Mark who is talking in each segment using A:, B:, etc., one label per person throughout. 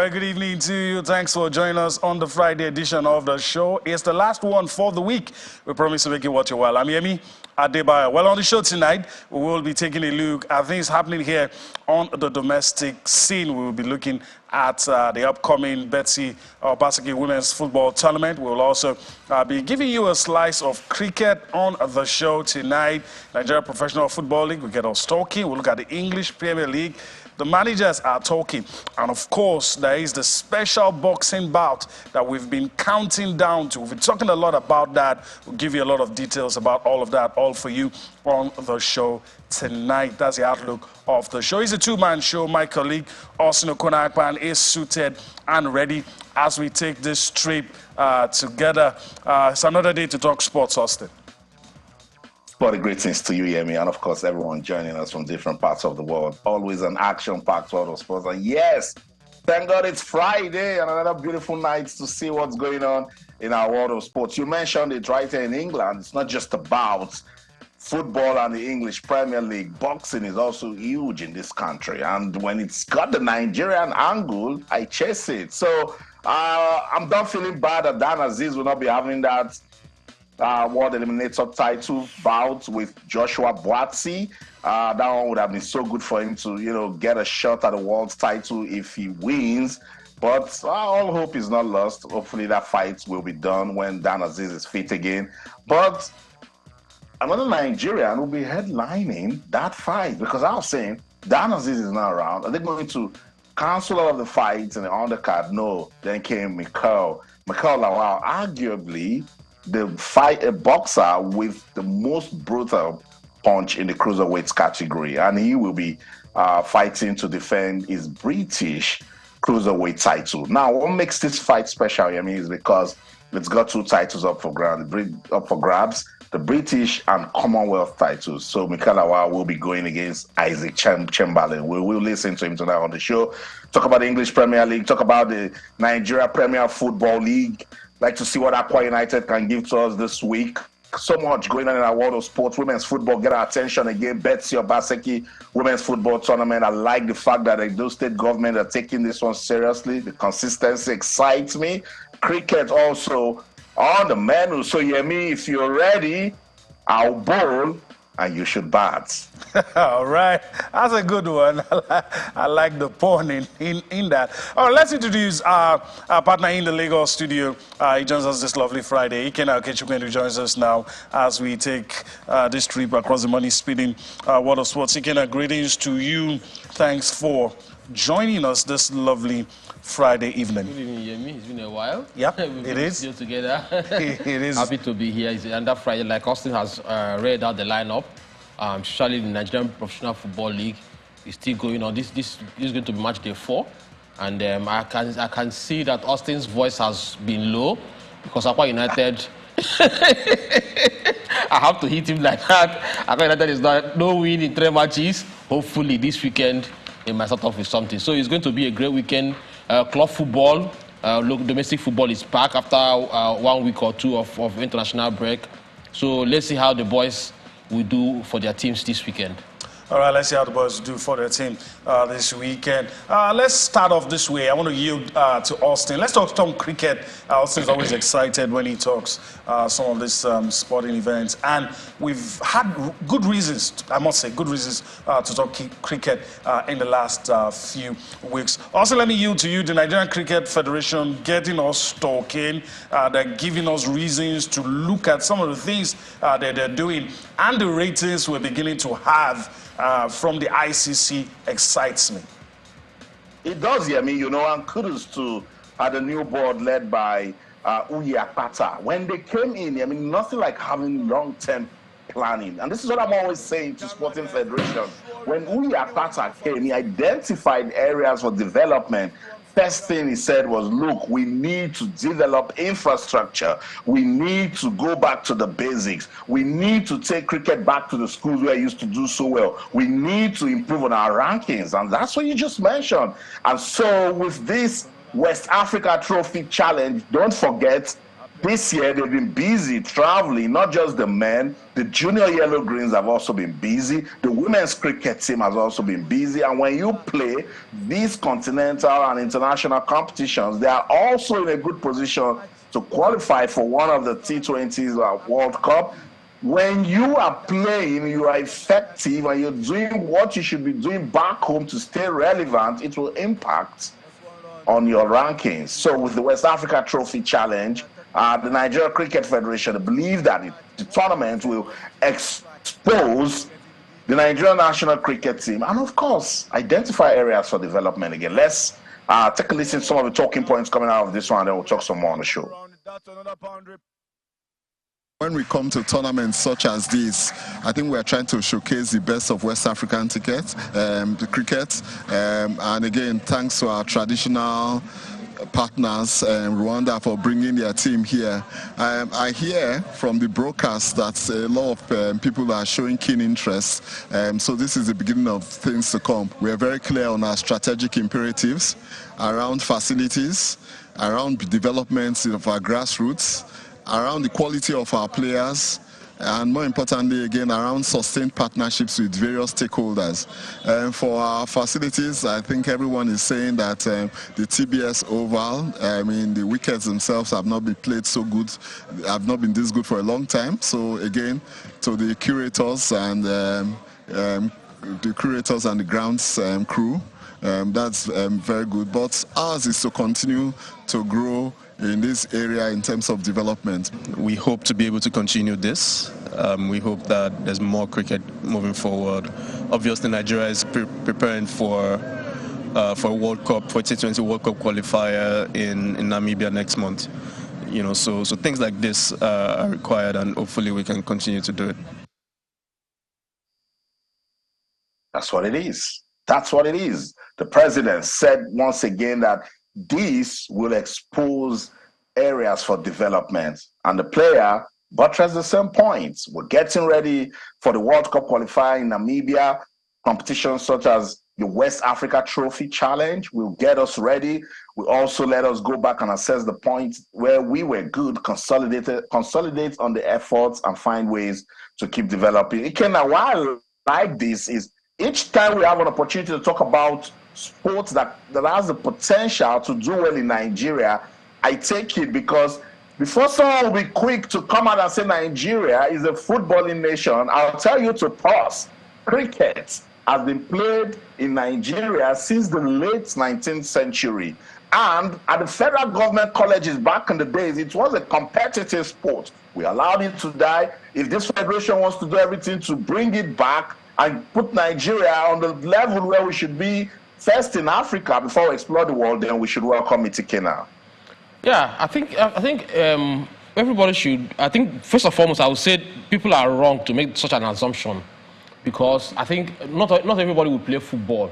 A: very good evening to you. Thanks for joining us on the Friday edition of the show. It's the last one for the week. We promise to make it worth your while. I'm Yemi Adebayo. Well, on the show tonight, we will be taking a look at things happening here on the domestic scene. We will be looking at the upcoming Betsy Obaseki Women's Football Tournament. We will also be giving you a slice of cricket on the show tonight. Nigeria Professional Football League, we get us talking. We'll look at the English Premier League. The managers are talking, and of course, there is the special boxing bout that we've been counting down to. We've been talking a lot about that. We'll give you a lot of details about all of that, all for you on the show tonight. That's the outlook of the show. It's a two-man show. My colleague, Osimhen Okonakpan, is suited and ready as we take this trip together. It's another day to talk sports, Austin.
B: Sporty greetings to you, Yemi, and of course, everyone joining us from different parts of the world. Always an action-packed world of sports. And yes, thank God it's Friday and another beautiful night to see what's going on in our world of sports. You mentioned it right here in England. It's not just about football and the English Premier League. Boxing is also huge in this country. And when it's got the Nigerian angle, I chase it. So I'm done feeling bad that Dan Aziz will not be having that World Eliminator title bout with Joshua Boatsi. That one would have been so good for him to, get a shot at the world title if he wins. But all hope is not lost. Hopefully that fight will be done when Dan Aziz is fit again. But another Nigerian will be headlining that fight, because I was saying Dan Aziz is not around. Are they going to cancel all of the fights in the undercard? No. Then came Mikel Lawal, arguably a boxer with the most brutal punch in the Cruiserweight category, and he will be fighting to defend his British Cruiserweight title. Now, what makes this fight special, is because it's got two titles up for grabs, the British and Commonwealth titles. So Mikel Lawal will be going against Isaac Chamberlain. We will listen to him tonight on the show. Talk about the English Premier League, talk about the Nigeria Premier Football League. Like to see what Aqua United can give to us this week. So much going on in our world of sports. Women's football get our attention again. Betsy Obaseki Women's Football Tournament. I like the fact that the state government are taking this one seriously. The consistency excites me. Cricket also on the menu. So Yemi, if you're ready, I'll bowl and you should bat.
A: All right, that's a good one. I like the pun in that. All right, let's introduce our partner in the Lagos studio. He joins us this lovely Friday. Ikena Okechukwu, who joins us now as we take this trip across the money-speeding world of sports. Ikena, greetings to you. Thanks for joining us this lovely Friday evening.
C: Good evening, Yemi. It's been a while.
A: Yeah, it is.
C: Still together.
A: It is.
C: Happy to be here. It's another Friday. Like Austin has read out the lineup. Especially the Nigerian Professional Football League is still going on. This is going to be match day 4, and I can see that Austin's voice has been low because Aqua United. I have to hit him like that. Aqua United is no win in 3 matches. Hopefully this weekend they might start off with something. So it's going to be a great weekend. Club football, domestic football is back after 1 week or 2 of international break. So let's see how the boys will do for their teams this weekend.
A: All right, let's see how the boys do for their team this weekend. Let's start off this way. I want to yield to Austin. Let's talk some cricket. Austin's always excited when he talks some of these sporting events. And we've had good reasons, I must say, good reasons to talk cricket in the last few weeks. Austin, let me yield to you. The Nigerian Cricket Federation getting us talking. They're giving us reasons to look at some of the things that they're doing. And the ratings we're beginning to have from the ICC excites me.
B: It does, Yemi, and kudos to the new board led by Uyi Akpata. When they came in, nothing like having long-term planning. And this is what I'm always saying to sporting federations. When Uyi Akpata came, he identified areas for development. First thing he said was, look, we need to develop infrastructure. We need to go back to the basics. We need to take cricket back to the schools where it used to do so well. We need to improve on our rankings. And that's what you just mentioned. And so with this West Africa Trophy Challenge, don't forget, This year, they've been busy traveling, not just the men. The junior yellow greens have also been busy. The women's cricket team has also been busy. And when you play these continental and international competitions, they are also in a good position to qualify for one of the T20s World Cup. When you are playing, you are effective, and you're doing what you should be doing back home to stay relevant, it will impact on your rankings. So with the West Africa Trophy Challenge, the Nigeria Cricket Federation believe that the tournament will expose the Nigerian national cricket team and, of course, identify areas for development again. Let's take a listen to some of the talking points coming out of this one, and then we'll talk some more on the show.
D: When we come to tournaments such as this, I think we are trying to showcase the best of West African cricket. And again, thanks to our traditional partners, Rwanda, for bringing their team here. I hear from the broadcast that a lot of people are showing keen interest. So this is the beginning of things to come. We are very clear on our strategic imperatives around facilities, around developments of our grassroots, around the quality of our players, and more importantly, again, around sustained partnerships with various stakeholders. For our facilities, I think everyone is saying that the TBS Oval, the wickets themselves have not been played so good, have not been this good for a long time. So again, to the curators and the grounds crew, that's very good. But ours is to continue to grow in this area in terms of development.
E: We hope to be able to continue this. We hope that there's more cricket moving forward. Obviously, Nigeria is preparing for a World Cup, for T20 World Cup qualifier in Namibia next month. So things like this are required, and hopefully we can continue to do it.
B: That's what it is. That's what it is. The president said once again that this will expose areas for development, and the player buttressed the same points. We're getting ready for the World Cup qualifier in Namibia. Competitions such as the West Africa Trophy Challenge will get us ready. Will also let us go back and assess the points where we were good, consolidate on the efforts, and find ways to keep developing. Why I like this is each time we have an opportunity to talk about sports that has the potential to do well in Nigeria, I take it, because before someone will be quick to come out and say Nigeria is a footballing nation, I'll tell you to pause. Cricket has been played in Nigeria since the late 19th century. And at the federal government colleges back in the days, it was a competitive sport. We allowed it to die. If this federation wants to do everything to bring it back and put Nigeria on the level where we should be first in Africa before we explore the world, then we should welcome it now.
C: Yeah, I think everybody should. I think first and foremost, I would say people are wrong to make such an assumption, because I think not everybody will play football.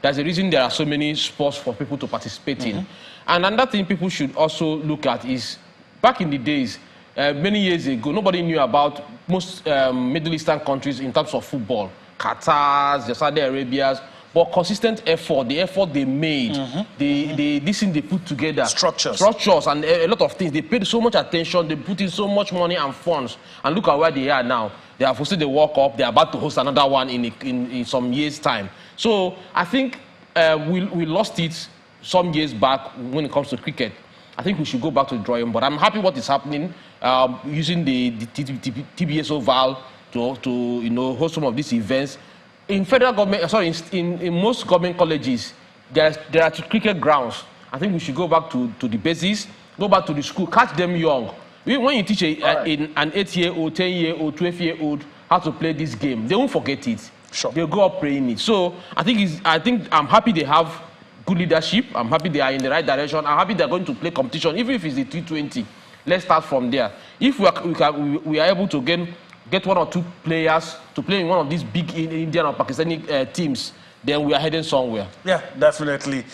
C: There's a reason there are so many sports for people to participate in. And another thing people should also look at is, back in the days, many years ago, nobody knew about most Middle Eastern countries in terms of football. Qatar, the Saudi Arabias. But consistent effort, the effort they made, this thing they put together. Structures and a lot of things. They paid so much attention, they put in so much money and funds. And look at where they are now. They have hosted the World Cup, they're about to host another one in some years' time. So I think we lost it some years back when it comes to cricket. I think we should go back to the drawing board. I'm happy what is happening, using the TBS Oval to host some of these events. In federal government, in most government colleges, there are cricket grounds. I think we should go back to the basics, go back to the school, catch them young. When you teach an 8-year-old, 10-year-old, 12-year-old how to play this game, they won't forget it. Sure. They'll go up playing it. So I think I'm happy they have good leadership. I'm happy they are in the right direction. I'm happy they're going to play competition, even if it's the T20. Let's start from there. If we are able to get one or two players to play in one of these big Indian or Pakistani teams, then we are heading somewhere. Yeah, definitely.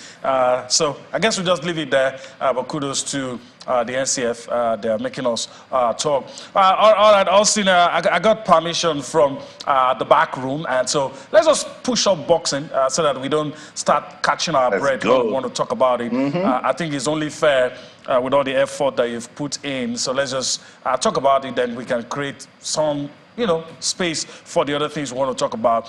C: So I guess we'll just leave it there. But kudos to the NCF. They're making us talk. All right, Austin, I got permission from the back room. And so let's just push up boxing so that we don't start catching our breath when we want to talk about it. I think it's only fair
A: with all the effort that you've put in. So let's just talk about it, then we can create some, space for the other things we want to talk about.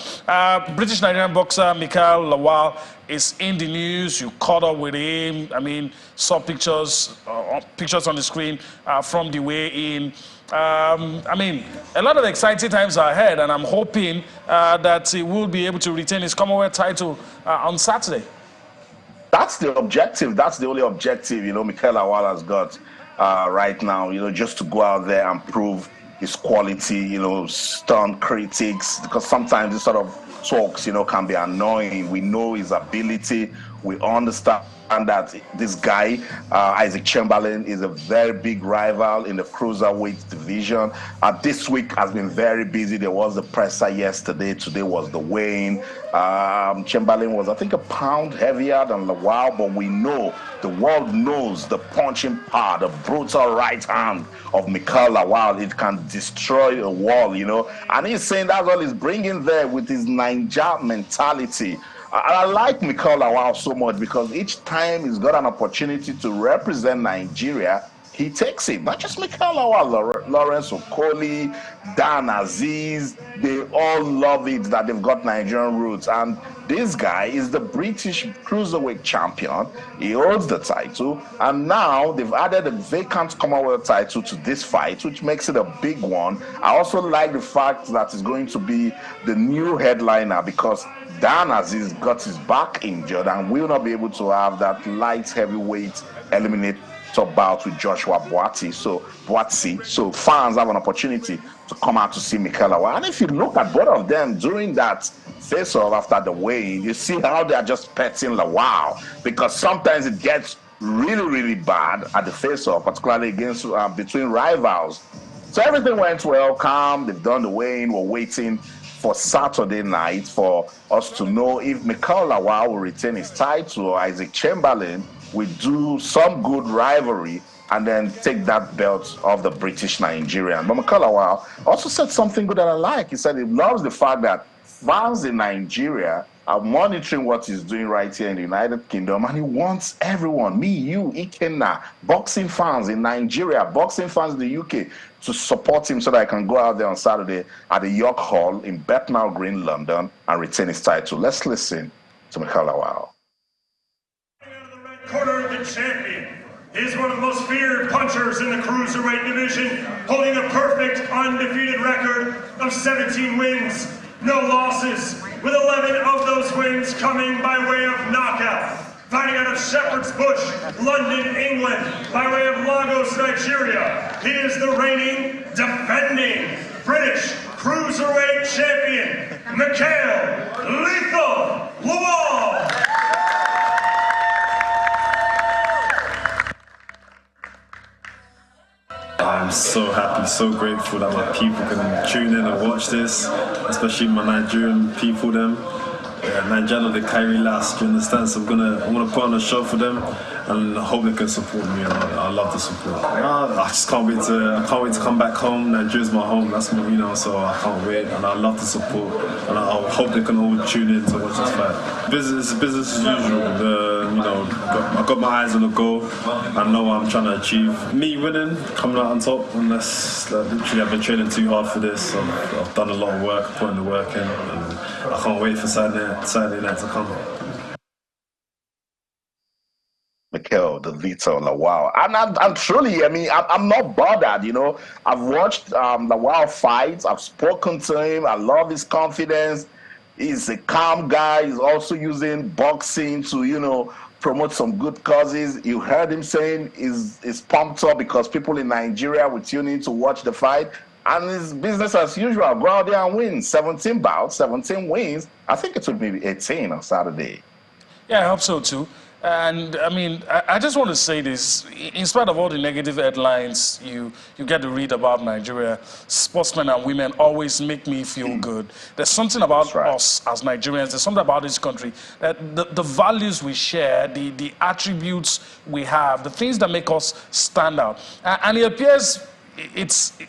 A: British Nigerian boxer Michael Lawal is in the news. You caught up with him. I mean, saw pictures on the screen from the way in. I mean, a lot of exciting times are ahead, and I'm hoping that he will be able to retain his Commonwealth title on Saturday.
B: That's the objective. That's the only objective, Michael Lawal has got right now, just to go out there and prove his quality, stun critics, because sometimes this sort of talks, can be annoying. We know his ability. We understand that this guy, Isaac Chamberlain, is a very big rival in the Cruiserweight division. This week has been very busy. There was the presser yesterday. Today was the weigh-in. Chamberlain was, I think, a pound heavier than Lawal, but we know, the world knows the punching power, the brutal right hand of Michael Lawal. It can destroy a wall, And he's saying that's all he's bringing there with his Ninja mentality. I like Michael Lawal so much because each time he's got an opportunity to represent Nigeria, he takes it. Not just Michael Lawal, Lawrence Okoli, Dan Aziz, they all love it that they've got Nigerian roots. And this guy is the British Cruiserweight champion. He holds the title. And now they've added a vacant Commonwealth title to this fight, which makes it a big one. I also like the fact that it's going to be the new headliner because Dan Aziz got his back injured and will not be able to have that light heavyweight eliminator bout with Joshua Boatsi. So fans have an opportunity to come out to see Michael Lawal. And if you look at both of them during that face-off after the weigh-in, you see how they are just petting Lawal, because sometimes it gets really, really bad at the face-off, particularly against between rivals. So everything went well, calm. They've done the weigh-in. We're waiting for Saturday night for us to know if Michael Lawal will retain his title or Isaac Chamberlain will do some good rivalry and then take that belt of the British Nigerian. But Michael Lawal also said something good that I like. He said he loves the fact that fans in Nigeria are monitoring what he's doing right here in the United Kingdom, and he wants everyone, me, you, Ikenna, boxing fans in Nigeria, boxing fans in the UK, to support him so that I can go out there on Saturday at the York Hall in Bethnal Green, London, and retain his title. Let's listen to Michael Lawal.
F: Out of the red corner, the champion is one of the most feared punchers in the Cruiserweight division, holding a perfect undefeated record of 17 wins, no losses, with 11 of those wins coming by way of knockout. Fighting out of Shepherd's Bush, London, England, by way of Lagos, Nigeria, he is the reigning, defending British Cruiserweight champion, Michael Lethal Lawal.
G: I'm so happy, so grateful that my people can tune in and watch this, especially my Nigerian people, them. Nigeria, they carry last, you understand? So I'm gonna put on a show for them, and I hope they can support me. And I love the support. I just can't wait to come back home. Nigeria's my home. That's my, so I can't wait, and I love the support, and I hope they can all tune in to watch this fight. Business as usual. I got my eyes on the goal. I know what I'm trying to achieve. Me winning, coming out on top, and literally I've been training too hard for this. So I've done a lot of work, putting the work in, and I can't wait for Saturday night to come.
B: Michael, the Lethal Lawal. And truly, I'm not bothered, I've watched Lawal fight. I've spoken to him. I love his confidence. He's a calm guy. He's also using boxing to, promote some good causes. You heard him saying he's pumped up because people in Nigeria will tune in to watch the fight. And it's business as usual. Go out there and win. 17 bouts, 17 wins. I think it would be 18 on Saturday.
A: Yeah, I hope so too. And I just want to say this, in spite of all the negative headlines you get to read about Nigeria, sportsmen and women always make me feel good. There's something about us as Nigerians, there's something about this country, that the values we share, the attributes we have, the things that make us stand out. And it appears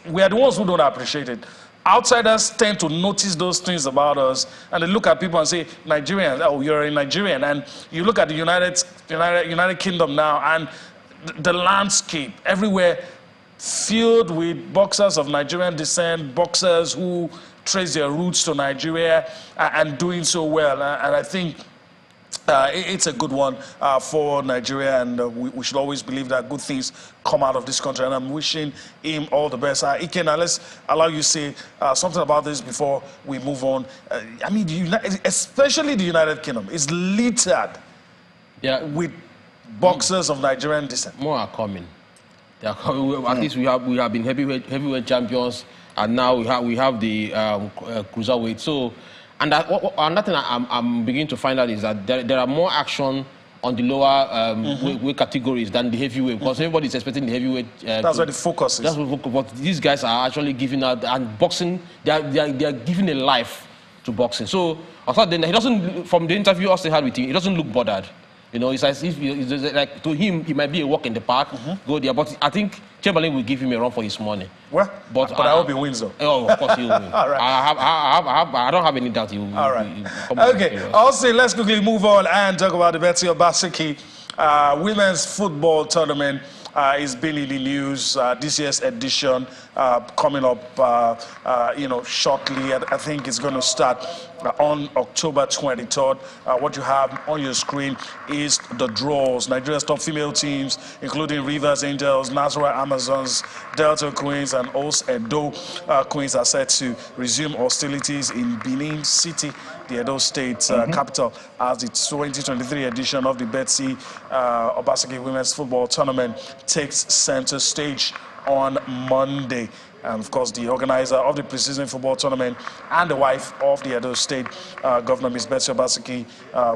A: we are the ones who don't appreciate it. Outsiders tend to notice those things about us, and they look at people and say, Nigerians, oh, you're a Nigerian. And you look at the United Kingdom now, and the landscape everywhere filled with boxers of Nigerian descent, boxers who trace their roots to Nigeria and doing so well. And I think it's a good one for Nigeria, and we should always believe that good things come out of this country, and I'm wishing him all the best. Ikena, let's allow you to say something about this before we move on. I mean, especially the United Kingdom is littered with boxers of Nigerian descent.
C: More are coming. They are coming. At least we have been heavyweight champions, and now we have the cruiserweight. So. And another thing I'm beginning to find out is that there are more action on the lower weight categories than the heavyweight, because everybody is expecting the heavyweight.
A: That's where the focus is.
C: That's what the focus. But these guys are actually giving out, and boxing, they are giving a life to boxing. So I thought then he doesn't, from the interview Austin had with him, he doesn't look bothered. You know, it's as if like to him, it might be a walk in the park, go there. But I think Chamberlain will give him a run for his money.
A: Well, but I hope he wins, though.
C: Oh, of course he will win.
A: All right.
C: I don't have any doubt he will.
A: All right. Okay. Also, let's quickly move on and talk about the Betsy Obaseki women's football tournament. Is been in the news. This year's edition coming up, shortly. I think it's going to start on October 23rd. What you have on your screen is the draws. Nigeria's top female teams, including Rivers Angels, Nazareth Amazons, Delta Queens, and Os Edo Queens, are set to resume hostilities in Benin City, the Edo State capital, as the 2023 edition of the Betsy Obaseki Women's Football Tournament takes center stage on Monday. And of course, the organizer of the preseason football tournament and the wife of the Edo State Governor, Ms. Betsy Obaseki,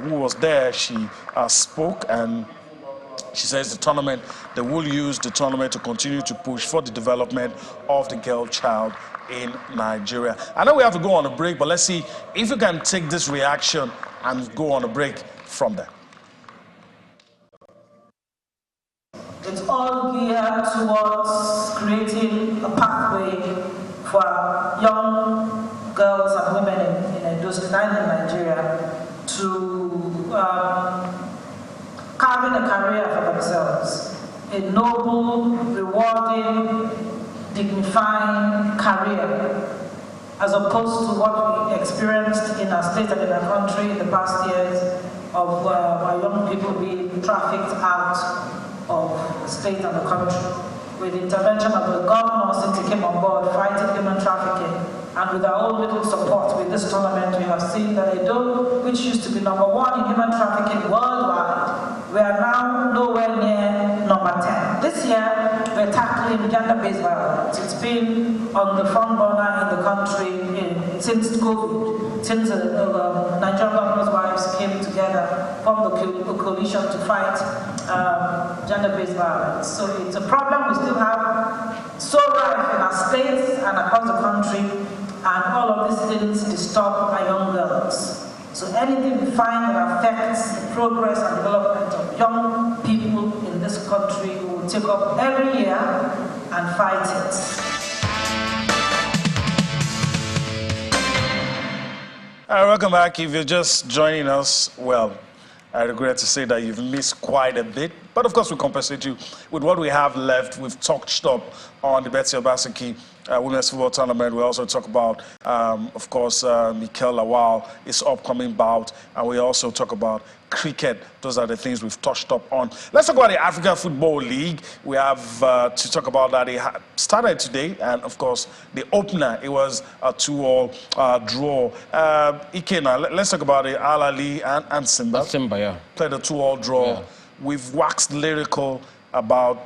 A: who was there, she spoke, and she says they will use the tournament to continue to push for the development of the girl child in Nigeria. I know we have to go on a break, but let's see if we can take this reaction and go on a break from there.
H: It's all geared towards creating a pathway for young girls and women in Edo State and in Nigeria to carving a career for themselves, a noble, rewarding, dignifying career, as opposed to what we experienced in our state and in our country in the past years of our young people being trafficked out of the state and the country. With the intervention of the governor since he came on board fighting human trafficking, and with our own little support with this tournament, we have seen that Edo, which used to be #1 in human trafficking worldwide, we are now nowhere near #10. This year, we're tackling gender-based violence. It's been on the front burner in the country since COVID, since the Nigerian governors' wives came together, formed a coalition to fight gender-based violence. So it's a problem we still have so rife in our states and across the country, and all of these things disturb our young girls. So anything we find that affects the progress and development of young people in this country, we will take up every year and fight it.
A: All right, welcome back. If you're just joining us, well, I regret to say that you've missed quite a bit, but of course we compensate you with what we have left. We've touched up on the Betsy Obaseki Women's Football Tournament. We also talk about, of course, Mikel Lawal, his upcoming bout, and we also talk about cricket. Those are the things we've touched up on. Let's talk about the Africa Football League. We have to talk about that. It started today, and of course, the opener, it was a 2-2 draw. Ikena, let's talk about it. Al Ali and Simba.
C: Simba, yeah.
A: Played a 2-2 draw. Yeah. We've waxed lyrical about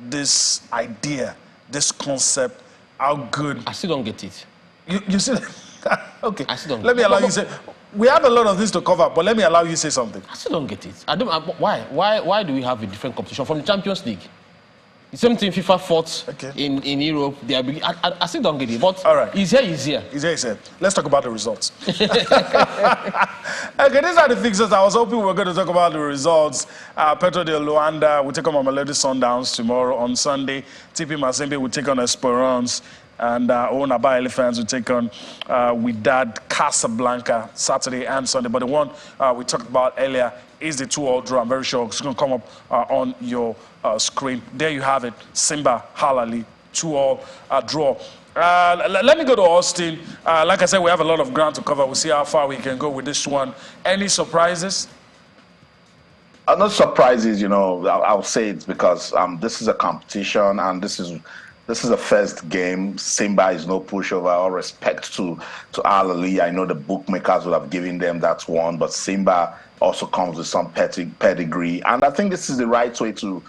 A: this idea, this concept, how good.
C: I still don't get it.
A: You see? Okay.
C: I still don't.
A: Let me allow you to say. We have a lot of this to cover, but let me allow you to say something.
C: I still don't get it. Why do we have a different competition from the Champions League? The same thing FIFA fought in Europe. I still don't get it. But
A: all right.
C: He's here. He's
A: here. Let's talk about the results. Okay, these are the fixtures. I was hoping we were going to talk about the results. Petro de Luanda will take on Mamelodi Sundowns tomorrow on Sunday. TP Mazembe will take on Esperance. and Onaba Elephants will take on Wydad Casablanca Saturday and Sunday. But the one we talked about earlier is the 2-all draw. I'm very sure it's going to come up on your screen. There you have it, Simba Halali 2-all draw. Let me go to Austin. Like I said, we have a lot of ground to cover. We'll see how far we can go with this one. Any surprises?
B: No surprises, you know. I'll say it's because this is a competition and this is a first game. Simba is no pushover. All respect to Al Ali. I know the bookmakers would have given them that one, but Simba also comes with some pedigree. And I think this is the right way to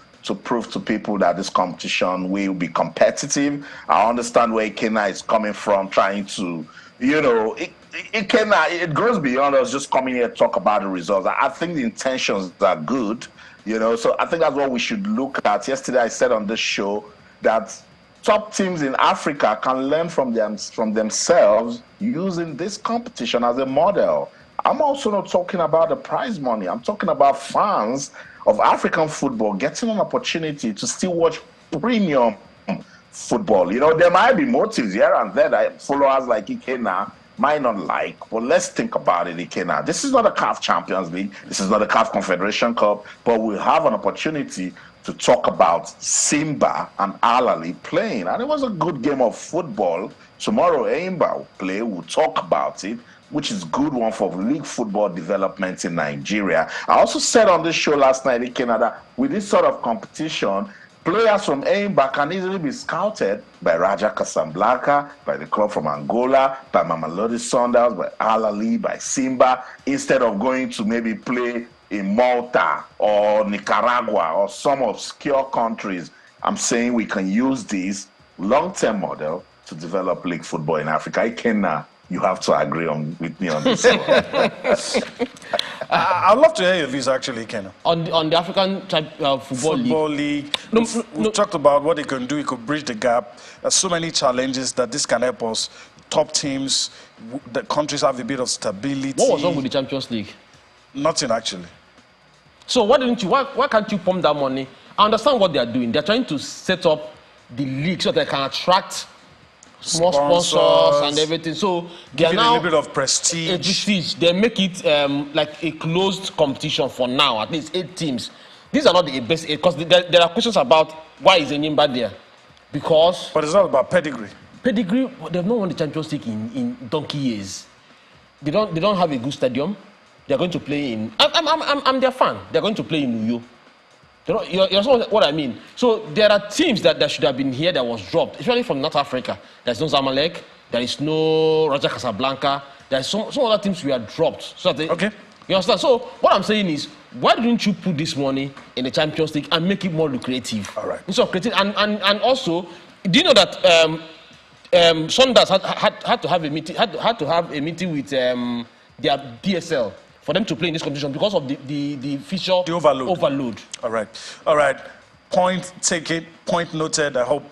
B: prove to people that this competition will be competitive. I understand where Ikena is coming from, trying to, you know, it goes beyond us just coming here to talk about the results. I think the intentions are good, you know, so I think that's what we should look at. Yesterday I said on this show that top teams in Africa can learn from themselves using this competition as a model. I'm also not talking about the prize money. I'm talking about fans of African football getting an opportunity to still watch premium football. You know, there might be motives here and there that followers like Ikena might not like, but let's think about it, Ikena. This is not a CAF Champions League. This is not a CAF Confederation Cup, but we'll have an opportunity to talk about Simba and Al Ali playing. And it was a good game of football. Tomorrow, Aimba will play. We'll talk about it, which is a good one for league football development in Nigeria. I also said on this show last night in Canada, with this sort of competition, players from Aimba can easily be scouted by Raja Casablanca, by the club from Angola, by Mamelodi Sundowns, by Al Ali, by Simba, instead of going to maybe play in Malta or Nicaragua or some obscure countries. I'm saying we can use this long-term model to develop league football in Africa. You have to agree with me on this.
A: I'd love to hear your views, actually, Ken.
C: On the African football league.
A: We've talked about what it can do. It could bridge the gap. There's so many challenges that this can help us. Top teams, the countries have a bit of stability.
C: What was wrong with the Champions League?
A: Nothing, actually.
C: So why can't you pump that money? I understand what they are doing. They're trying to set up the league so they can attract more sponsors and everything. So they are now
A: a little bit of prestige.
C: They make it like a closed competition for now. At least 8 teams. These are not the best 8 because there are questions about why is Enyimba there. Because
A: but it's all about pedigree.
C: Pedigree. They've not won the Champions League in donkey years. They don't have a good stadium. They're going to play in. I'm their fan. They're going to play in Uyo. You know what I mean? So there are teams that should have been here that was dropped, especially from North Africa. There's no Zamalek. There is no Raja Casablanca. There's some other teams we are dropped. So
A: okay.
C: You understand? So what I'm saying is, why didn't you put this money in the Champions League and make it more lucrative?
A: All right.
C: Instead of creating, and also, do you know that Saunders had to have a meeting? Had to have a meeting with their PSL for them to play in this competition because of the feature overload.
A: All right. Point taken, point noted. I hope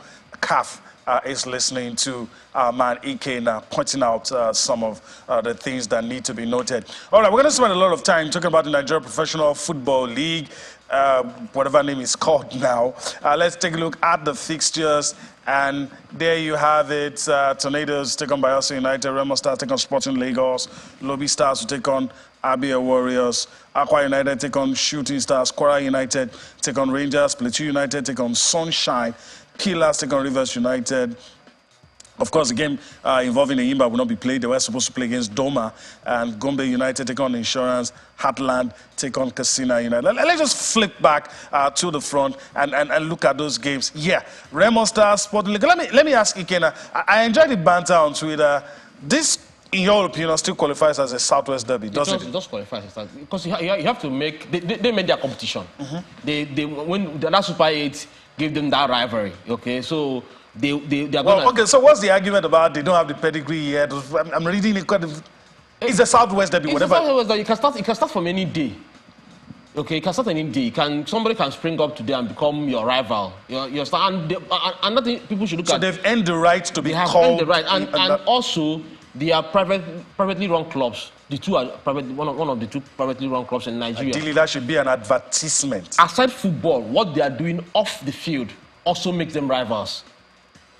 A: CAF is listening to man Ikena pointing out some of the things that need to be noted. All right, we're going to spend a lot of time talking about the Nigeria Professional Football League, whatever name is called now. Let's take a look at the fixtures. And there you have it. Tornadoes take on Bayelsa United. Remo Stars take on Sporting Lagos. Lobby Stars will take on Abia Warriors. Akwa United take on Shooting Stars. Kwara United take on Rangers. Plateau United take on Sunshine. Pillars take on Rivers United. Of course, the game involving Enyimba will not be played. They were supposed to play against Doma. And Gombe United take on Insurance. Heartland take on Casina United. Let's just flip back to the front and look at those games. Yeah, Remo Stars, Sporting League. Let me ask Ikena. I enjoyed the banter on Twitter. This, in your opinion, still qualifies as a Southwest derby, doesn't it?
C: It does qualify as a Southwest. Because you have to make... They made their competition. Mm-hmm. When the last Super 8 gave them that rivalry, okay? So... They are
A: well, okay, so what's the argument about they don't have the pedigree yet? I'm reading it. It's a Southwest derby, whatever.
C: It can start from any day. Okay, it can start any day. Somebody can spring up today and become your rival. Another people should look at.
A: So they've earned the right to be called.
C: They have earned the right, and also they are privately run clubs. The two are one of the 2 privately run clubs in Nigeria.
A: Ideally, that should be an advertisement.
C: Aside football, what they are doing off the field also makes them rivals.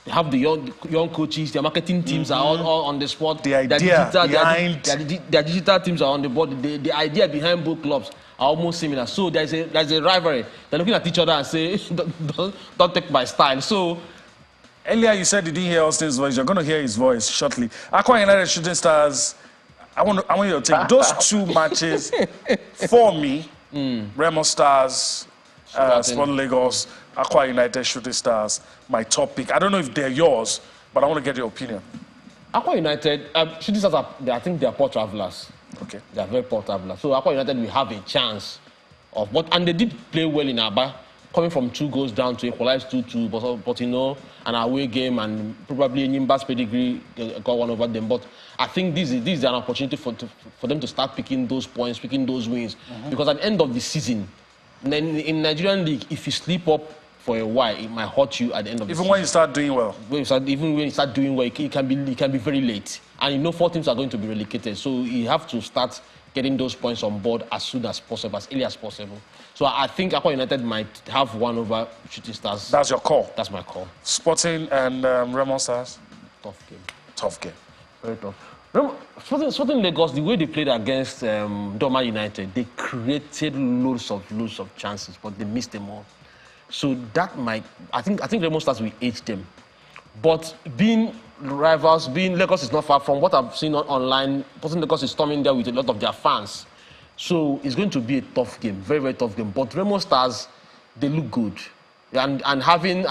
C: They have the young coaches, their marketing teams are all on the spot.
A: The idea behind...
C: Their digital teams are on the board. The idea behind both clubs are almost similar. So there's a rivalry. They're looking at each other and say, don't take my style. So
A: earlier you said you didn't hear Austin's voice. You're going to hear his voice shortly. Aqua United Shooting Stars, I want you to take those two matches for me. Remo Stars, Sporting Lagos, Aqua United Shooting Stars, my top pick. I don't know if they're yours, but I want to get your opinion.
C: Aqua United, Shooting Stars, I think they are poor travelers.
A: Okay.
C: They are very poor travelers. So Aqua United will have a chance of and they did play well in Aba, coming from 2 goals down to equalize 2-2, but you know, an away game and probably Nimba's pedigree got one over them. But I think this is an opportunity for them to start picking those points, picking those wins. Because at the end of the season, in Nigerian League, if you sleep up for a while, it might hurt you at the end of the season.
A: Even when you start doing well.
C: Even when you start doing well, it can be very late. And you know 4 teams are going to be relegated. So you have to start getting those points on board as soon as possible, as early as possible. So I think Aqua United might have one over Shooting Stars.
A: That's your call?
C: That's my call.
A: Sporting and Remo Stars?
C: Tough game.
A: Tough game.
C: Very tough. Sporting Lagos, the way they played against Doma United, they created loads of chances, but they missed them all. So that might, I think Remo Stars will age them. But being rivals, Lagos is not far from what I've seen online. Sporting Lagos is storming there with a lot of their fans. So it's going to be a tough game, very, very tough game. But Remo Stars, they look good. And having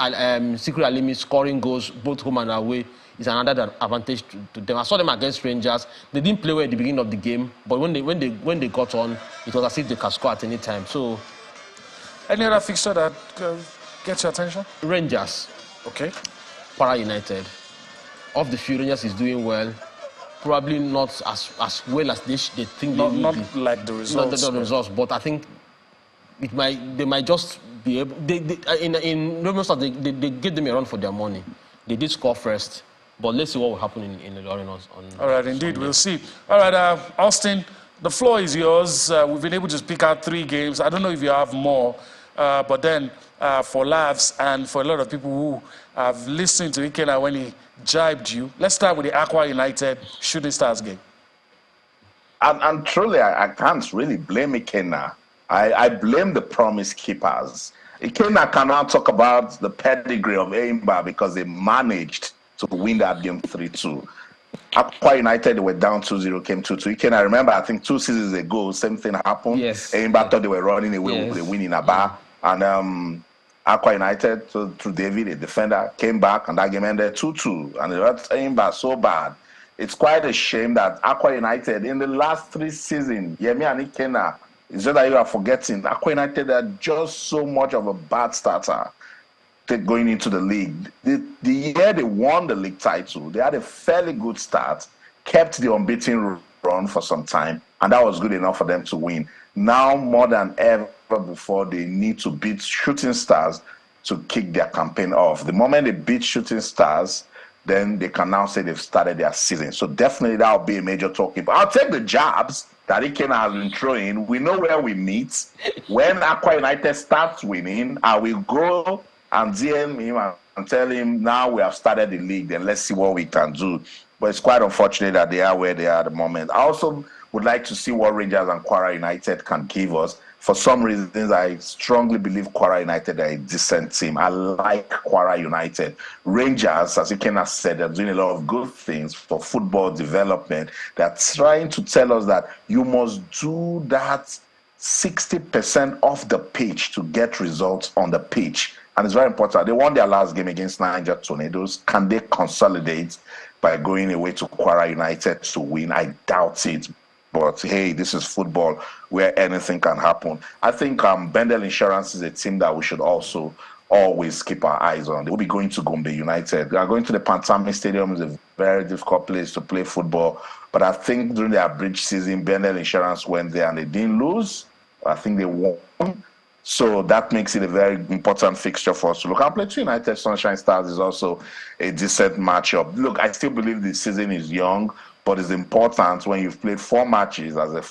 C: Secret Alimi scoring goals both home and away is another advantage to them. I saw them against Rangers. They didn't play well at the beginning of the game, but when they got on, it was as if they could score at any time. So,
A: any other fixture that gets your attention?
C: Rangers.
A: Okay.
C: Para United. Off the field, Rangers is doing well. Probably not as well as they think they will be.
A: Not like the results.
C: Not the results, but I think they might just be able. In Remo Stars, they give them a run for their money. They did score first, but let's see what will happen in the Lawrence on.
A: All right, indeed, we'll see. All right, Austin, the floor is yours. We've been able to pick out 3 games. I don't know if you have more, but then for laughs and for a lot of people who have listened to Ikena when he jibed you, let's start with the Aqua United Shooting Stars game.
B: And truly, I can't really blame Ikena. I blame the promise keepers. Ikena cannot talk about the pedigree of Aimba because they managed to win that game 3-2. Aqua United were down 2-0, came 2-2. Ikena, I remember, I think 2 seasons ago, same thing happened.
C: Yes.
B: Aimba thought they were running away with the win in Aba. And Aqua United, through David, a defender, came back, and that game ended 2-2. And it hurt Aimba so bad. It's quite a shame that Aqua United, in the last 3 seasons, Yemi and Ikena, it's just that you are forgetting, Aqua United are just so much of a bad starter going into the league. The year they won the league title, they had a fairly good start, kept the unbeaten run for some time, and that was good enough for them to win. Now, more than ever before, they need to beat Shooting Stars to kick their campaign off. The moment they beat Shooting Stars, then they can now say they've started their season. So definitely that will be a major talking point. I'll take the jabs that Ikena has been throwing. We know where we meet. When Aqua United starts winning, I will go and DM him and tell him, now we have started the league, then let's see what we can do. But it's quite unfortunate that they are where they are at the moment. I also would like to see what Rangers and Kwara United can give us. For some reasons, I strongly believe Kwara United are a decent team. I like Kwara United. Rangers, as Ikena has said, they're doing a lot of good things for football development. They're trying to tell us that you must do that 60% off the pitch to get results on the pitch. And it's very important. They won their last game against Niger Tornadoes. Can they consolidate by going away to Kwara United to win? I doubt it. But hey, this is football where anything can happen. I think Bendel Insurance is a team that we should also always keep our eyes on. They will be going to Gombe United. They are going to the Pantami Stadium. It's a very difficult place to play football. But I think during their bridge season, Bendel Insurance went there and they didn't lose. I think they won. So that makes it a very important fixture for us to look at. Plateau United Sunshine Stars is also a decent matchup. Look, I still believe the season is young, but it's important when you've played 4 matches as a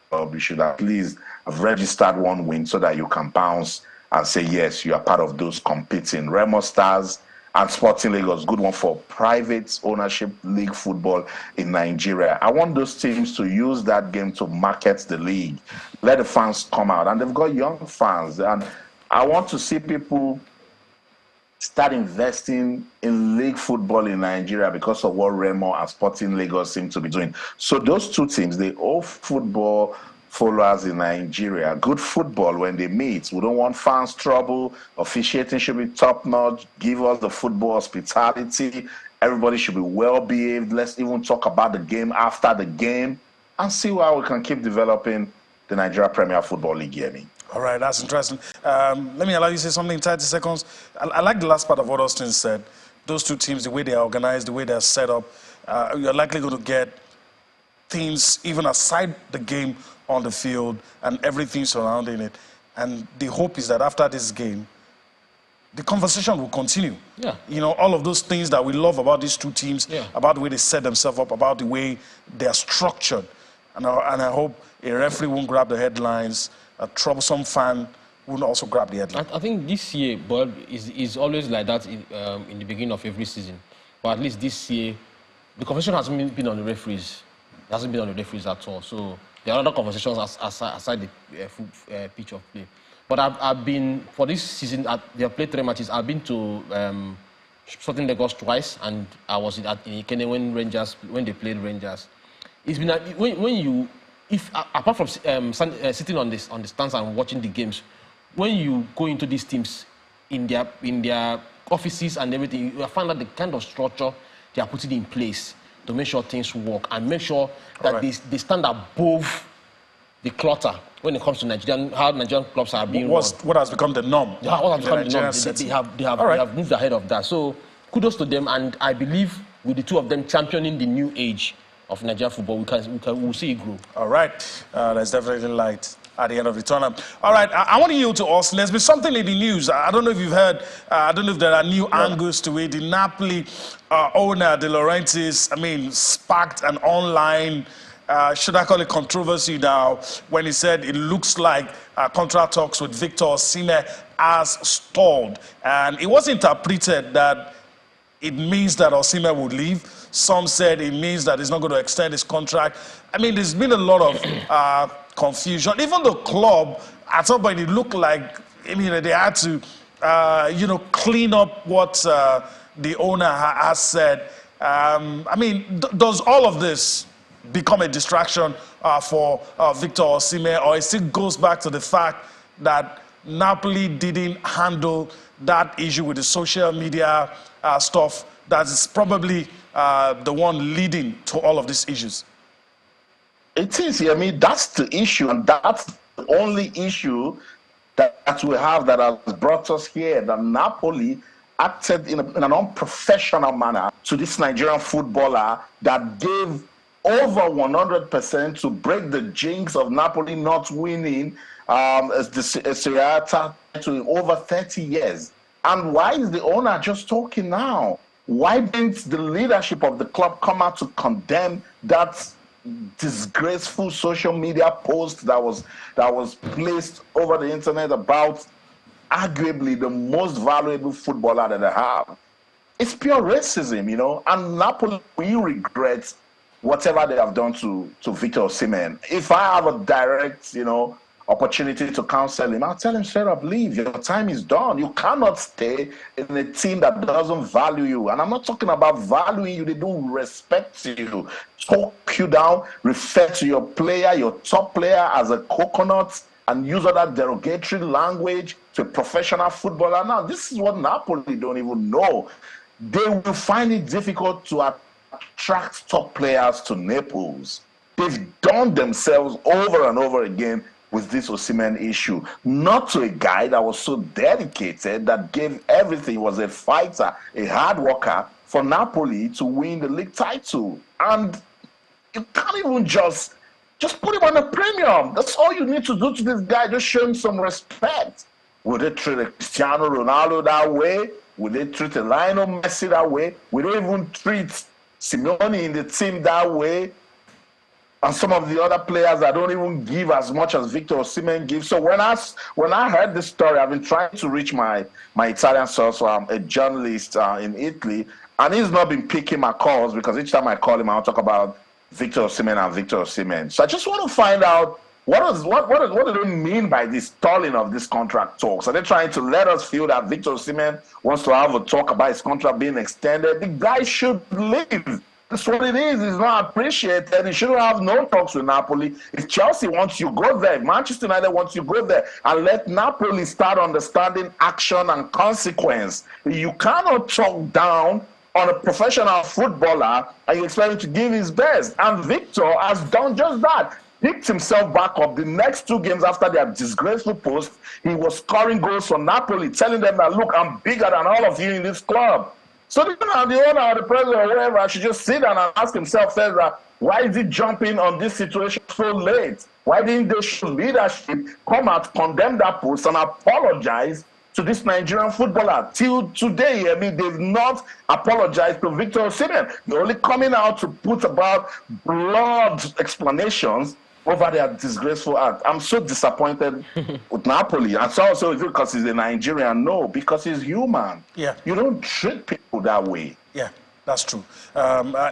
B: club, you should at least have registered 1 win so that you can bounce and say, yes, you are part of those competing. Remo Stars, and Sporting Lagos, good one for private ownership league football in Nigeria. I want those teams to use that game to market the league. Let the fans come out. And they've got young fans. And I want to see people start investing in league football in Nigeria because of what Remo and Sporting Lagos seem to be doing. So those two teams, they all football followers in Nigeria. Good football when they meet. We don't want fans trouble. Officiating should be top-notch. Give us the football hospitality. Everybody should be well-behaved. Let's even talk about the game after the game and see how we can keep developing the Nigeria Premier Football League, Yemi.
A: All right, that's interesting. Let me allow you to say something in 30 seconds. I like the last part of what Austin said. Those two teams, the way they are organized, the way they're set up, you're likely going to get things even aside the game on the field and everything surrounding it. And the hope is that after this game, the conversation will continue.
C: Yeah.
A: You know, all of those things that we love about these two teams, about the way they set themselves up, about the way they're structured. And I hope a referee won't grab the headlines, a troublesome fan won't also grab the headline.
C: I think this year, Bob, is always like that in the beginning of every season. But at least this year, the conversation hasn't been on the referees. It hasn't been on the referees at all. So there are other conversations aside the pitch of play. But I've been, for this season, they have played 3 matches. I've been to Sporting Lagos twice, and I was in Ikene when they played Rangers. It's been, apart from sitting on the stands and watching the games, when you go into these teams in their offices and everything, you find out the kind of structure they are putting in place to make sure things work and make sure that they stand above the clutter when it comes to how Nigerian clubs are being run.
A: What has become the norm?
C: Yeah, what has become the norm? They have moved ahead of that. So kudos to them, and I believe with the two of them championing the new age of Nigerian football, we'll see it grow.
A: All right, there's definitely light at the end of the tunnel. All right, I want to yield to Austin. There's been something in the news. I don't know if you've heard. I don't know if there are new angles to it. The Napoli owner, De Laurentiis, sparked an online, should I call it controversy now, when he said it looks like contract talks with Victor Osimhen has stalled. And it was interpreted that it means that Osimhen would leave. Some said it means that he's not going to extend his contract. There's been a lot of confusion. Even the club, at some point, it looked like they had to, clean up what the owner has said. Does all of this become a distraction for Victor Osimhen, or it still goes back to the fact that Napoli didn't handle that issue with the social media stuff that is probably the one leading to all of these issues?
B: It is. That's the issue, and that's the only issue that we have that has brought us here. That Napoli acted in an unprofessional manner to this Nigerian footballer that gave over 100% to break the jinx of Napoli not winning the Serie A title in over 30 years. And why is the owner just talking now? Why didn't the leadership of the club come out to condemn that disgraceful social media post that was placed over the internet about arguably the most valuable footballer that they have? It's pure racism, and Napoli will regret whatever they have done to Victor Osimhen. If I have a direct, opportunity to counsel him, I'll tell him straight up, leave. Your time is done. You cannot stay in a team that doesn't value you. And I'm not talking about valuing you. They don't respect you, talk you down, refer to your player, your top player as a coconut, and use other derogatory language to a professional footballer. Now, this is what Napoli don't even know. They will find it difficult to attract top players to Naples. They've done themselves over and over again with this Osimhen issue. Not to a guy that was so dedicated, that gave everything, was a fighter, a hard worker for Napoli to win the league title. And you can't even just put him on a premium. That's all you need to do to this guy. Just show him some respect. Would they treat a Cristiano Ronaldo that way? Would they treat a Lionel Messi that way? Would they even treat Simeone in the team that way? and some of the other players that don't even give as much as Victor Osimhen gives. So when I heard this story, I've been trying to reach my Italian source. So I'm a journalist in Italy, and he's not been picking my calls because each time I call him, I'll talk about Victor Osimhen and Victor Osimhen. So I just want to find out what do they mean by this stalling of this contract talks? Are they trying to let us feel that Victor Osimhen wants to have a talk about his contract being extended? The guy should leave. That's what it is. It's not appreciated. He shouldn't have no talks with Napoli. If Chelsea wants you, go there. If Manchester United wants you, go there. And let Napoli start understanding action and consequence. You cannot talk down on a professional footballer and you expect him to give his best. And Victor has done just that. Picked himself back up. The next 2 games after their disgraceful post, he was scoring goals for Napoli, telling them that, look, I'm bigger than all of you in this club. So the owner or the president or whoever should just sit down and ask himself, why is he jumping on this situation so late? Why didn't they show leadership come out, condemn that post, and apologize to this Nigerian footballer? Till today, I mean, they've not apologized to Victor Osimhen. They're only coming out to put about broad explanations over their disgraceful act. I'm so disappointed with Napoli. And so also, is it because he's a Nigerian? No, because he's human.
A: Yeah.
B: You don't treat people that way.
A: Yeah, that's true.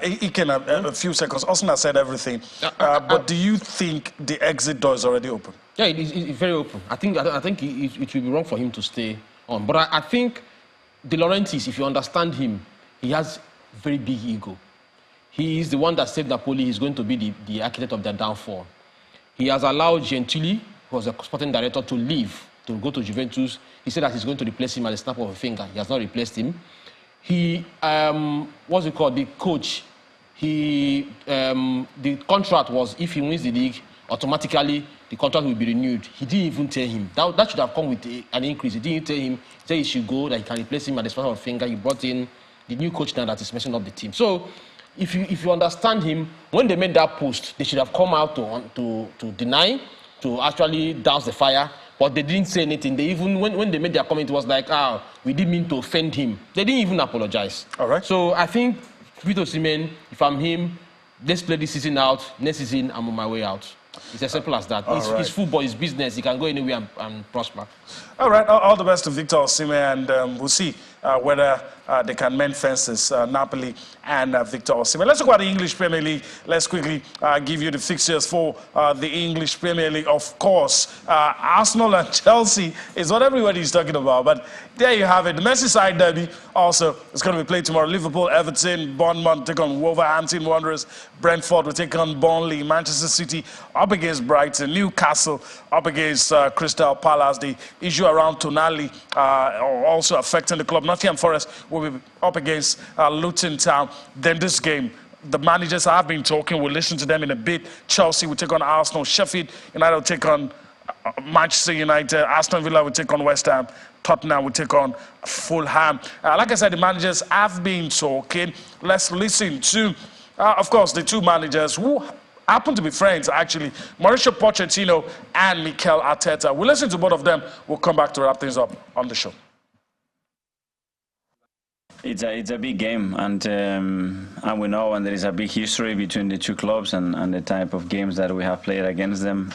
A: He can a few seconds. Austin has said everything. But do you think the exit door is already open?
C: Yeah, it's very open. I think it will be wrong for him to stay on. But I think De Laurentiis, if you understand him, he has very big ego. He is the one that saved Napoli. He's going to be the architect of their downfall. He has allowed Gentili, who was a sporting director, to leave, to go to Juventus. He said that he's going to replace him at the snap of a finger. He has not replaced him. He, what's it called, the coach, the contract was, if he wins the league, automatically the contract will be renewed. He didn't even tell him. That should have come with an increase. He didn't tell him. He said he should go, that he can replace him at the snap of a finger. He brought in the new coach now that is messing up the team. So, if you understand him, when they made that post, they should have come out to deny, to actually douse the fire, but they didn't say anything. They even, when they made their comment, it was like, we didn't mean to offend him. They didn't even apologize.
A: All right.
C: So I think, Victor Osimhen, if I'm him, let's play this season out. Next season, I'm on my way out. It's as simple as that. It's football, it's business. He can go anywhere and prosper. All
A: right, all the best to Victor Osimhen, and we'll see whether they can mend fences, Napoli and Victor Osimhen. Let's talk about the English Premier League. Let's quickly give you the fixtures for the English Premier League. Of course, Arsenal and Chelsea is what everybody's talking about, but there you have it. The Merseyside derby also is going to be played tomorrow. Liverpool, Everton, Bournemouth take on Wolverhampton Wanderers. Brentford will take on Burnley. Manchester City up against Brighton. Newcastle up against Crystal Palace. The issue around Tonali also affecting the club. Nottingham Forest will be up against Luton Town. Then this game, the managers have been talking. We'll listen to them in a bit. Chelsea will take on Arsenal. Sheffield United will take on Manchester United. Aston Villa will take on West Ham. Tottenham will take on Fulham. Like I said, the managers have been talking. Let's listen to, of course, the two managers who happen to be friends, actually, Mauricio Pochettino and Mikel Arteta. We'll listen to both of them. We'll come back to wrap things up on the show.
I: It's a big game, and we know, and there is a big history between the two clubs and the type of games that we have played against them.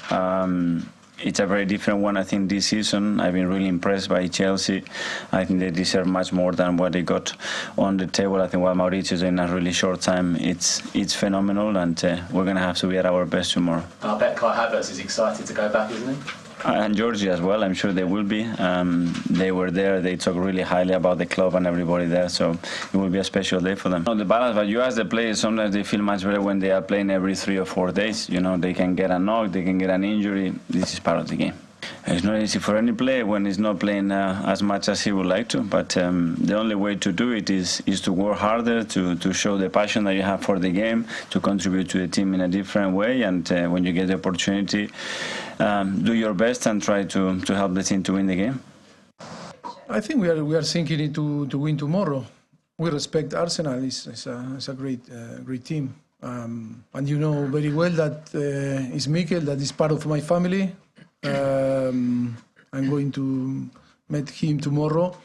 I: It's a very different one, I think, this season. I've been really impressed by Chelsea. I think they deserve much more than what they got on the table. I think what Mauricio is in a really short time, it's phenomenal, and we're going to have to be at our best tomorrow.
J: I bet Kai Havertz is excited to go back, isn't he?
I: And Georgie as well, I'm sure they will be. They were there, they talk really highly about the club and everybody there, so it will be a special day for them. The balance, but you ask the players, sometimes they feel much better when they are playing every 3 or 4 days. You know, they can get a knock, they can get an injury. This is part of the game. It's not easy for any player when he's not playing as much as he would like to, but the only way to do it is to work harder, to show the passion that you have for the game, to contribute to the team in a different way, and when you get the opportunity, do your best and try to help the team to win the game.
K: I think we are thinking to win tomorrow. We respect Arsenal. It's a great team, and you know very well that it's Mikel, that is part of my family. I'm going to meet him tomorrow.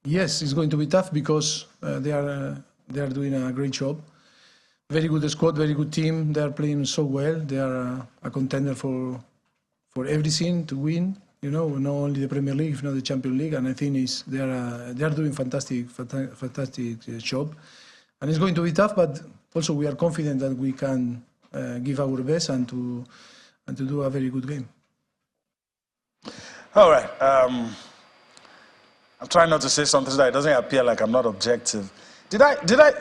K: Yes, it's going to be tough because they are doing a great job. very good squad, very good team. They are playing so well. They are a contender for everything to win. You know, not only the Premier League, not the Champions League. And I think they are doing fantastic job. And it's going to be tough, but also we are confident that we can give our best and to do a very good game.
A: All right. I'm trying not to say something that it doesn't appear like I'm not objective. Did I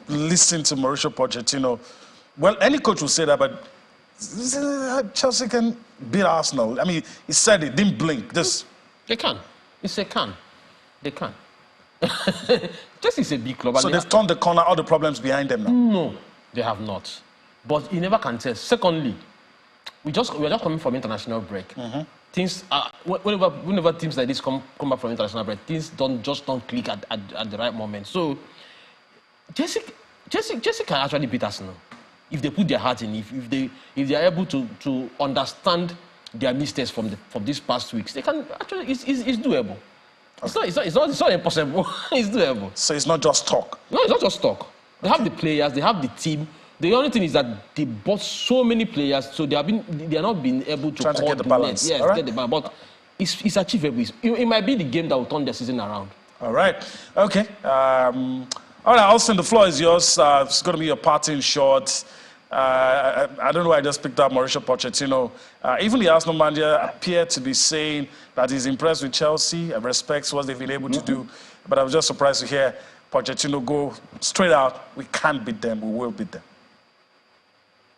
A: listen to Mauricio Pochettino? Well, any coach will say that, but Chelsea can beat Arsenal. I mean, he said it, didn't blink.
C: They can. It's a can. They can. Chelsea is a big club.
A: So they've turned the corner, all the problems behind them now?
C: No, they have not. But you never can tell. Secondly, we're just coming from international break. Mm-hmm. Things whenever teams like this come back from international break, things don't click at the right moment. So Chelsea can actually beat Arsenal if they put their heart in. If they are able to understand their mistakes from these past weeks, they can actually. It's doable. Okay. It's not impossible. It's doable.
A: So it's not just talk.
C: No, it's not just talk. They have the players. They have the team. The only thing is that they bought so many players, so they are not being able to
A: trying to get the balance.
C: Yes, right. Get the balance. But it's achievable. It might be the game that will turn the season around.
A: All right. Okay. All right, Austin, the floor is yours. It's going to be your parting shot. I don't know why I just picked up Mauricio Pochettino. Even the Arsenal manager appeared to be saying that he's impressed with Chelsea and respects what they've been able to do. But I was just surprised to hear Pochettino go straight out. We can't beat them. We will beat them.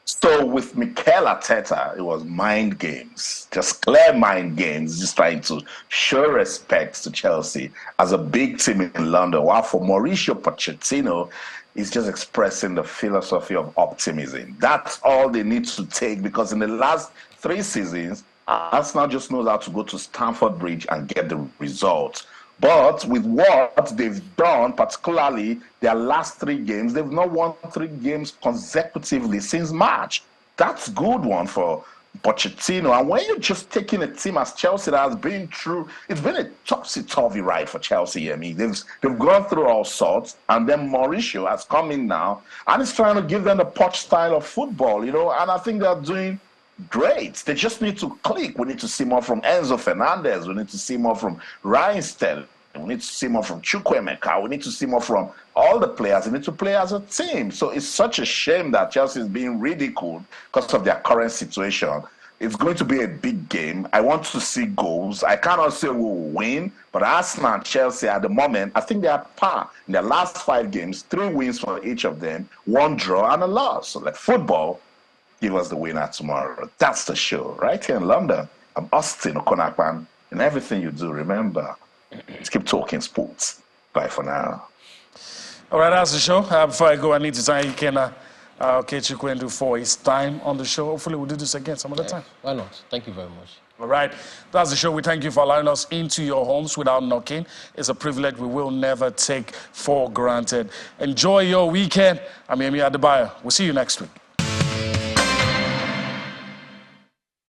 B: So with Mikel Arteta, it was mind games, just clear mind games, just trying to show respect to Chelsea as a big team in London. While for Mauricio Pochettino, he's just expressing the philosophy of optimism. That's all they need to take, because in the last 3 seasons, Arsenal just knows how to go to Stamford Bridge and get the result. But with what they've done, particularly their last 3 games, they've not won 3 games consecutively since March. That's a good one for Pochettino. And when you're just taking a team as Chelsea that has been through, it's been a topsy-turvy ride for Chelsea. I mean, they've gone through all sorts, and then Mauricio has come in now, and he's trying to give them the Poch style of football, you know, and I think they're doing great. They just need to click. We need to see more from Enzo Fernandez. We need to see more from Ryan Sterling. We need to see more from Chukwuemeka. We need to see more from all the players. We need to play as a team. So it's such a shame that Chelsea is being ridiculed because of their current situation. It's going to be a big game. I want to see goals. I cannot say we'll win, but Arsenal and Chelsea at the moment, I think they are par. In their last 5 games, 3 wins for each of them, 1 draw and a loss. So like football, give us the winner tomorrow. That's the show right here in London. I'm Austin Okonakpan. In everything you do, remember, let's keep talking sports. Bye for now.
A: All right, that's the show. Before I go, I need to thank Ikena Okechukwendu for his time on the show. Hopefully we'll do this again some other time.
C: Why not? Thank you very much.
A: All right, that's the show. We thank you for allowing us into your homes without knocking. It's a privilege we will never take for granted. Enjoy your weekend. I'm Yemi Adebayo. We'll see you next week.